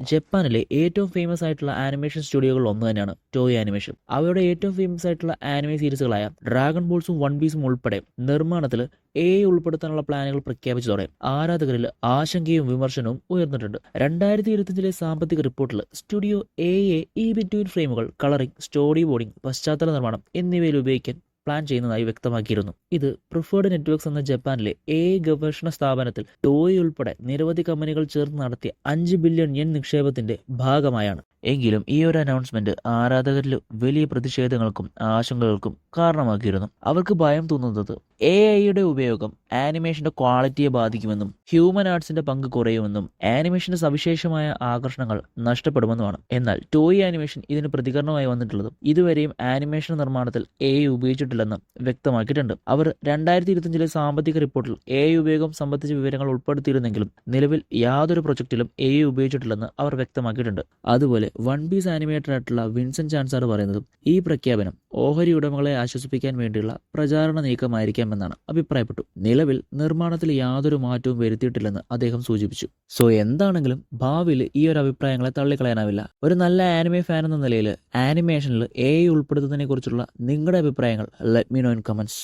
ജപ്പാനിലെ ഏറ്റവും ഫേമസ് ആയിട്ടുള്ള ആനിമേഷൻ സ്റ്റുഡിയോകളിൽ ഒന്ന് തന്നെയാണ് ടോയ് ആനിമേഷൻ. അവയുടെ ഏറ്റവും ഫേമസ് ആയിട്ടുള്ള ആനിമേ സീരീസുകളായ ഡ്രാഗൺ ബോൾസും വൺ പീസും ഉൾപ്പെടെ നിർമ്മാണത്തിൽ AI ഉൾപ്പെടുത്താനുള്ള പ്ലാനുകൾ പ്രഖ്യാപിച്ചതോടെ ആരാധകരിൽ ആശങ്കയും വിമർശനവും ഉയർന്നിട്ടുണ്ട്. 2025 സാമ്പത്തിക റിപ്പോർട്ടിൽ സ്റ്റുഡിയോ AI ഈ ബിറ്റ്വീൻ ഫ്രെയിമുകൾ, കളറിംഗ്, സ്റ്റോറി ബോർഡിംഗ്, പശ്ചാത്തല നിർമ്മാണം എന്നിവയിൽ ഉപയോഗിക്കാൻ പ്ലാൻ ചെയ്യുന്നതായി വ്യക്തമാക്കിയിരുന്നു. ഇത് പ്രിഫേർഡ് നെറ്റ്വർക്ക്സ് എന്ന ജപ്പാനിലെ AI ഗവേഷണ സ്ഥാപനത്തിൽ ടോയ് ഉൾപ്പെടെ നിരവധി കമ്പനികൾ ചേർന്ന് നടത്തിയ 5 ബില്യൺ യെൻ നിക്ഷേപത്തിന്റെ ഭാഗമായാണ്. എങ്കിലും ഈ ഒരു അനൗൺസ്മെന്റ് ആരാധകരിൽ വലിയ പ്രതിഷേധങ്ങൾക്കും ആശങ്കകൾക്കും കാരണമാക്കിയിരുന്നു. അവർക്ക് ഭയം തോന്നുന്നത് AIയുടെ ഉപയോഗം ആനിമേഷന്റെ ക്വാളിറ്റിയെ ബാധിക്കുമെന്നും ഹ്യൂമൻ ആർട്സിന്റെ പങ്ക് കുറയുമെന്നും ആനിമേഷന്റെ സവിശേഷമായ ആകർഷണങ്ങൾ നഷ്ടപ്പെടുമെന്നുമാണ്. എന്നാൽ ടോയ് ആനിമേഷൻ ഇതിന് പ്രതികരണമായി വന്നിട്ടുള്ളതും ഇതുവരെയും ആനിമേഷൻ നിർമ്മാണത്തിൽ AI ഉപയോഗിച്ചിട്ടില്ലെന്ന് വ്യക്തമാക്കിയിട്ടുണ്ട്. അവർ 2025 സാമ്പത്തിക റിപ്പോർട്ടിൽ AI ഉപയോഗം സംബന്ധിച്ച വിവരങ്ങൾ ഉൾപ്പെടുത്തിയിരുന്നെങ്കിലും നിലവിൽ യാതൊരു പ്രൊജക്റ്റിലും AI ഉപയോഗിച്ചിട്ടില്ലെന്ന് അവർ വ്യക്തമാക്കിയിട്ടുണ്ട്. അതുപോലെ വൺ പീസ് ആനിമേറ്റർ ആയിട്ടുള്ള വിൻസെന്റ് ചാൻസാർ പറയുന്നതും ഈ പ്രഖ്യാപനം ഓഹരി ഉടമകളെ ആശ്വസിപ്പിക്കാൻ വേണ്ടിയുള്ള പ്രചാരണ നീക്കമായിരിക്കാമെന്നാണ് അഭിപ്രായപ്പെട്ടു. നിലവിൽ നിർമ്മാണത്തിൽ യാതൊരു മാറ്റവും വരുത്തിയിട്ടില്ലെന്ന് അദ്ദേഹം സൂചിപ്പിച്ചു. സോ എന്താണെങ്കിലും ഭാവിയിൽ ഈ ഒരു അഭിപ്രായങ്ങളെ തള്ളിക്കളയാനാവില്ല. ഒരു നല്ല ആനിമേ ഫാൻ എന്ന നിലയിൽ ആനിമേഷനിൽ AI ഉൾപ്പെടുത്തുന്നതിനെ കുറിച്ചുള്ള നിങ്ങളുടെ അഭിപ്രായങ്ങൾ let me know in comments.